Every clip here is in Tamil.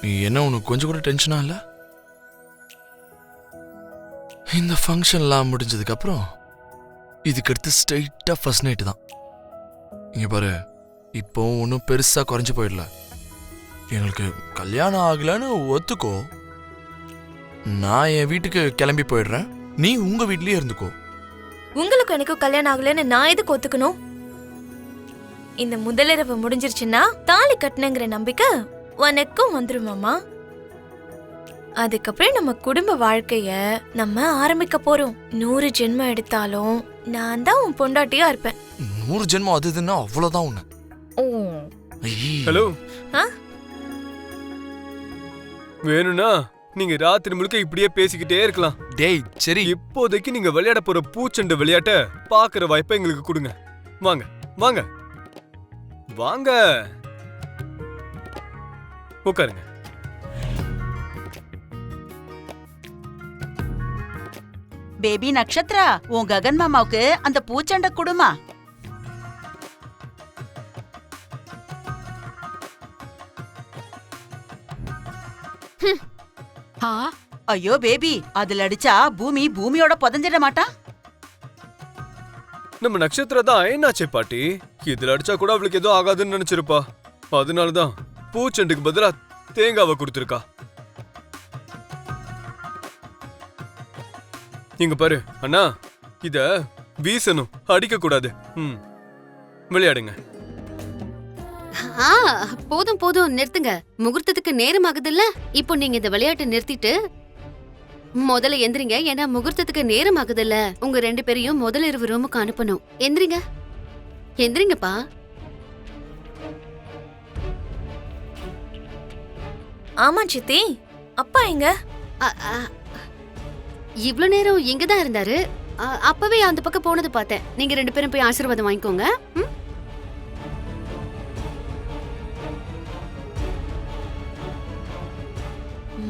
நீ என்ன உனக்கு கொஞ்சம் கூட டென்ஷனா இல்ல? இந்த ஃபங்க்ஷன்லாம் முடிஞ்சதுக்கு அப்புறம் இதுக்கு அடுத்து ஸ்ட்ரைட்டா ஃபர்ஸ்ட் நைட் தான். இங்க பாரு, இப்போ ஒன்றும் பெருசா குறைஞ்சு போயிடல. எங்களுக்கு கல்யாணம் ஆகலன்னு ஒத்துக்கோ. நான் என் வீட்டுக்கு கிளம்பி போயிடுறேன், நீ உங்க வீட்லயே இருந்துக்கோ. உங்களுக்கு எனக்கும் கல்யாணம் ஆகலன்னு நான் எதுக்கு ஒத்துக்கணும்? இந்த முதலிரவு முடிஞ்சிருச்சுன்னா தாலி கட்டணுங்கிற நம்பிக்கை உனக்கும் வந்துருமாமா. அதுக்கப்புறம் நம்ம குடும்ப வாழ்க்கைய நம்ம ஆரம்பிக்க போறோம். 100 ஜென்மம் எடுத்தாலும் நான் தான் உன் பொண்டாட்டியா இருப்பேன். 100 ஜென்மம் அது இதுன்னா அவ்வளவுதான் உன்னை. ஹலோ, ஆ? வேணும்னா நீங்க ராத்திரி முழுக்க இப்படியே பேசிக்கிட்டே இருக்கலாம். டேய் சரி, இப்போதைக்கு நீங்க விளையாட போற பூச்செண்டு விளையாட்ட பாக்குற வாய்ப்பை எங்களுக்கு கொடுங்க. வாங்க வாங்க வாங்க, உட்காருங்க. பேபி நக்ஷத்ரா, உன் ககன் மாமாவுக்கு அந்த பூச்சண்டை குடுமா. ஐயோ பேபி, அதுல அடிச்சா பூமியோட புதஞ்சிட மாட்டா? நம்ம நட்சத்திரம் தான் அயனாச்சே பாட்டி. இதுல அடிச்சா கூட அவளுக்கு ஏதோ ஆகாதுன்னு நினைச்சிருப்பா. அதனாலதான் பூச்செண்டுக்கு பதிலா தேங்காவை கொடுத்திருக்கா. இங்க பாரு அண்ணா, இத வீசணும், அடிக்க கூடாது. விளையாடுங்க. போதும் போதும், நிறுத்துங்க. முகூர்த்தத்துக்கு நேரம் ஆகுதுல்ல. இப்போ நீங்க இந்த விளையாட்டை நிறுத்திட்டு முதல்ல எந்திரிங்க. ஏன்னா முகூர்த்தத்துக்கு நேரம் ஆகுதுல்ல. உங்க 2 பேரையும் முதல் இரவு ரூமுக்கு அனுப்பணும். எந்திரிங்க, எந்திரிங்கப்பா. ஆமா சித்தி, அப்பா எங்க? இவ்ளோ நேரம் இங்கதான் இருந்தாரு. அப்பவே அந்த பக்கம் போனது பார்த்தேன். நீங்க 2 பேரும் போய் ஆசீர்வாதம் வாங்கிக்கோங்க.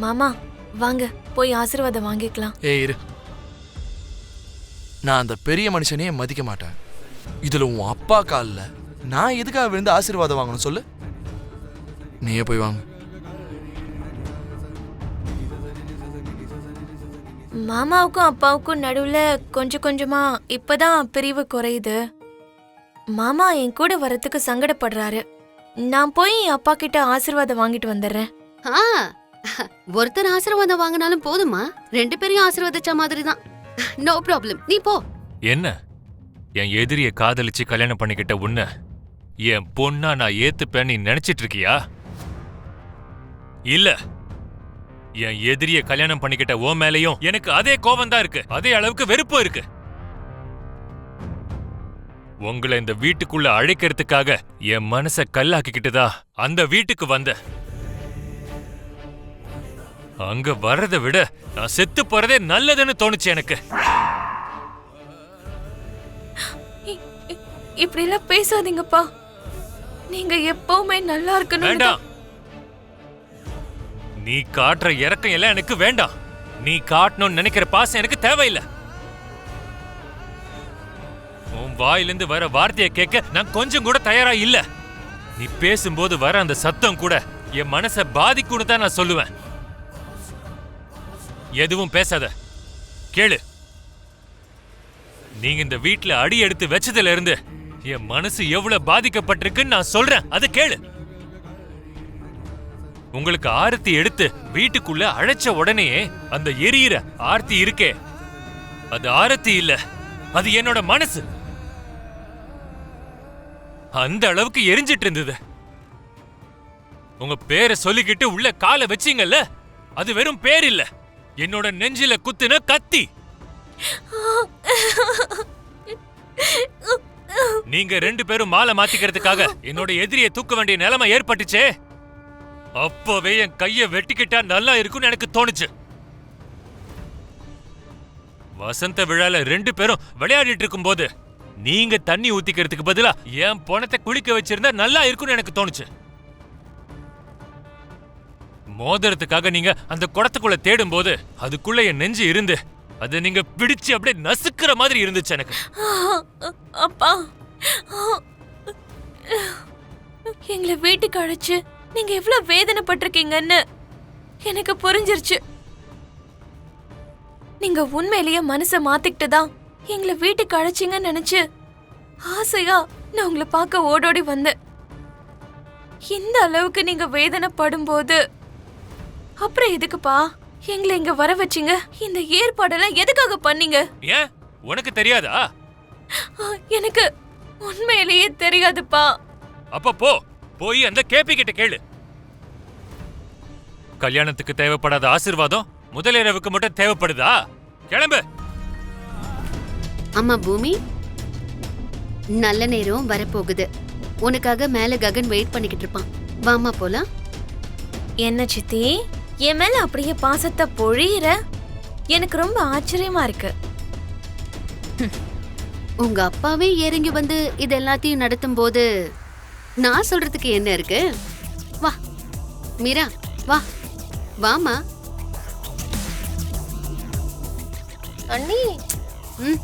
மாமா வாங்க போய் ஆசீர்வாதம் வாங்கிக்கலாம். ஏய் இரு, நான் அந்த பெரிய மனுஷனையே மதிக்க மாட்டேன். இதுல உன் அப்பா கால்ல நான் எதுக்காக விழுந்து ஆசீர்வாதம் வாங்கணும் சொல்லு? நீயே போய் வாங்க. மாமாவுக்கும் அப்பாவுக்கும் நடுவுல கொஞ்சம் கொஞ்சமா இப்பதான் பிரிவு குறையுது. மாமா என் கூட வரத்துக்கு சங்கடப்படுறாரு. நான் போய் அப்பா கிட்ட ஆசீர்வாதம் வாங்கிட்டு வந்துடுறேன். ஒருத்தர் ஆசீர்வாதம் வாங்கினாலும் போதுமா? 2 பேரையும் ஆசீர்வதிச்ச மாதிரி தான். நோ ப்ராப்ளம், நீ போ. என்ன, என் எதிரிய காதலிச்சு கல்யாணம் பண்ணிக்கிட்ட உன்ன என் பொண்ணா நான் ஏத்துப்பேன்னு நீ நினைச்சிட்டு இருக்கியா? இல்ல, என் எதிரிய கல்யாணம் பண்ணிக்கிட்ட ஓ மேலையும் எனக்கு அதே கோபம் தான் இருக்கு, அதே அளவுக்கு வெறுப்பு இருக்கு. உங்களை இந்த வீட்டுக்குள்ள அழைக்கிறதுக்காக என் மனச கல்லாக்கிக்கிட்டுதா அந்த வீட்டுக்கு வந்த. அங்க வர்றதை விட நான் செத்து போறதே நல்லதுன்னு தோணுச்சு எனக்கு. இப்படி எல்லாம் பேசாதீங்கப்பா. நீங்க எப்பவுமே நல்லா இருக்கணும். வேண்டாம், நீ காட்டுற இறக்கம் எல்லாம் எனக்கு வேண்டாம். நீ காட்டணும்னு நினைக்கிற பாசம் எனக்கு தேவையில்லை. உன் வாயிலிருந்து வர வார்த்தையை கேட்க நான் கொஞ்சம் கூட தயாரா இல்ல. நீ பேசும்போது வர அந்த சத்தம் கூட என் மனசை பாதிக்கும்னு தான் நான் சொல்லுவேன். எதுவும் பேசாத, கேளு. நீங்க இந்த வீட்டுல அடி எடுத்து வச்சதுல இருந்து என் மனசு எவ்வளவு பாதிக்கப்பட்டிருக்குன்னு நான் சொல்றேன், அது கேளு. உங்களுக்கு ஆரத்தி எடுத்து வீட்டுக்குள்ள அழைச்ச உடனே அந்த எரியிற ஆர்த்தி இருக்கே, அது ஆரத்தி இல்ல, அது என்னோட மனசு. அந்த அளவுக்கு எரிஞ்சிட்டு இருந்தது. உங்க பேரை சொல்லிக்கிட்டு உள்ள காலை வச்சீங்கல்ல, அது வெறும் பேர் இல்ல, என்னோட நெஞ்சில குத்துன கத்தி. நீங்க 2 பேரும் மாலை மாத்திக்கிறதுக்காக என்னோட எதிரியை தூக்க வேண்டிய நிலைமை ஏற்பட்டுச்சே, அப்பவே என் கைய வெட்டிக்கிட்டா நல்லா இருக்கும்னு எனக்கு தோணுச்சு. வசந்த விழால 2 பேரும் விளையாடிட்டு இருக்கும் போது நீங்க தண்ணி ஊத்திக்கிறதுக்கு பதிலா என் பணத்தை குளிக்க வச்சிருந்தா நல்லா இருக்கும்னு எனக்கு தோணுச்சு. மோதிரத்துக்காக நீங்க அந்த குடத்துக்குள்ள தேடும் போது அதுக்குள்ள என் நெஞ்சு இருந்து அதை நீங்க பிடிச்சு அப்படியே நசுக்கிற மாதிரி இருந்துச்சு எனக்கு. அப்பா, எங்களை வீட்டுக்கு அழைச்சு நீங்க எவ்வளவு வேதனைப்பட்டிருக்கீங்கன்னு எனக்கு புரிஞ்சிருச்சு. நீங்க உண்மையிலேயே மனச மாத்திக்கிட்டு தான் எங்களை வீட்டுக்கு அழைச்சிங்கன்னு நினைச்சு ஆசையா நான் உங்களை பார்க்க ஓடோடி வந்தேன். இந்த அளவுக்கு நீங்க வேதனைப்படும் போது அப்புறம் எதுக்குப்பா எங்களை இங்க வர வச்சீங்க? இந்த ஏற்பாடெல்லாம் எதுக்காக பண்ணீங்க? ஏன் உனக்கு தெரியாதா? எனக்கு உண்மையிலேயே தெரியாதுப்பா. அப்ப போய் அந்த கேபி கிட்ட கேளு. கல்யாணத்துக்கு தேவைப்படாத ஆசீர்வாதம் முதலிரவுக்கு மட்டும் தேவைப்படுதா? கிளம்பு. அம்மா பூமி, நல்ல நேரம் வரப்போகுது. உனக்காக மேல ககன் வெயிட் பண்ணிக்கிட்டு இருப்பான். வாமா போலாம். என்ன சித்தி, என் மேல அப்படியே பாசத்தை பொழியிற? எனக்கு ரொம்ப ஆச்சரியமா இருக்கு. உங்க அப்பாவே இறங்கி வந்து இது எல்லாத்தையும் நடத்தும் போது நான் சொல்றதுக்கு என்ன இருக்கு? வா மீரா, வா வாமா. அண்ணி, ம்.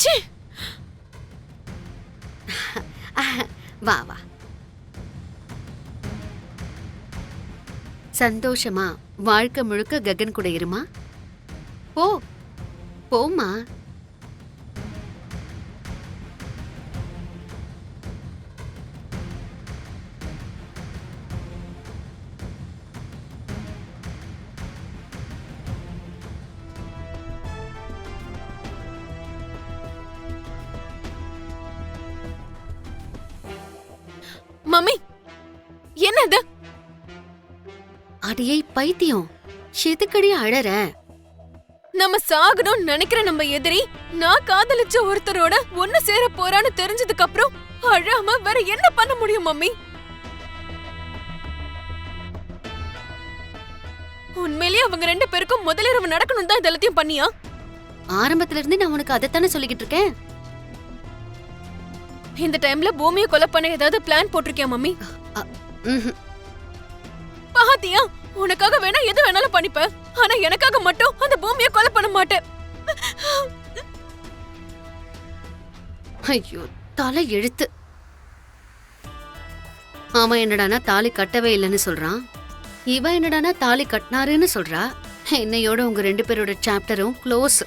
ச்சீ, வா வா. சந்தோஷமா வாழ்க்கை முழுக்க ககன் கூட இருமா. போமா. மம்மி, என்னது? அடியை பைத்தியம், எதுக்கடி அழற? நம்ம சாகணும்னு நினைக்கிற நம்ம எதிரி நான் காதலிச்ச ஒருத்தரோட ஒண்ணு சேர போறான்னு தெரிஞ்சதுக்கு அப்புறம் அழாம வேற என்ன பண்ண முடியும் மம்மி? உண்மையிலேயே அவங்க ரெண்டு பேருக்கும் முதலிரவு நடக்கணும் தான் இதெல்லாத்தையும் பண்ணியா? ஆரம்பத்துல இருந்து நான் உனக்கு அதைத்தானே சொல்லிக்கிட்டு இருக்கேன். இந்த டைம்ல பூமியை கொலை பண்ண ஏதாவது பிளான் போட்டிருக்கியா மம்மி? ம்ஹும். பாத்தியா, உனக்காக வேணா எது வேணாலும் பண்ணிப்ப, ஆனா எனக்காக மட்டும் அந்த பூமியை கொலை பண்ண மாட்டேன். ஐயோ, தலை எழுத்து. ஆமா, என்னடானா தாலி கட்டவே இல்லைன்னு சொல்றான். இவ என்னடானா தாலி கட்டினாருன்னு சொல்றா. என்னையோட உங்க ரெண்டு பேரோட சாப்டரும் க்ளோஸ்.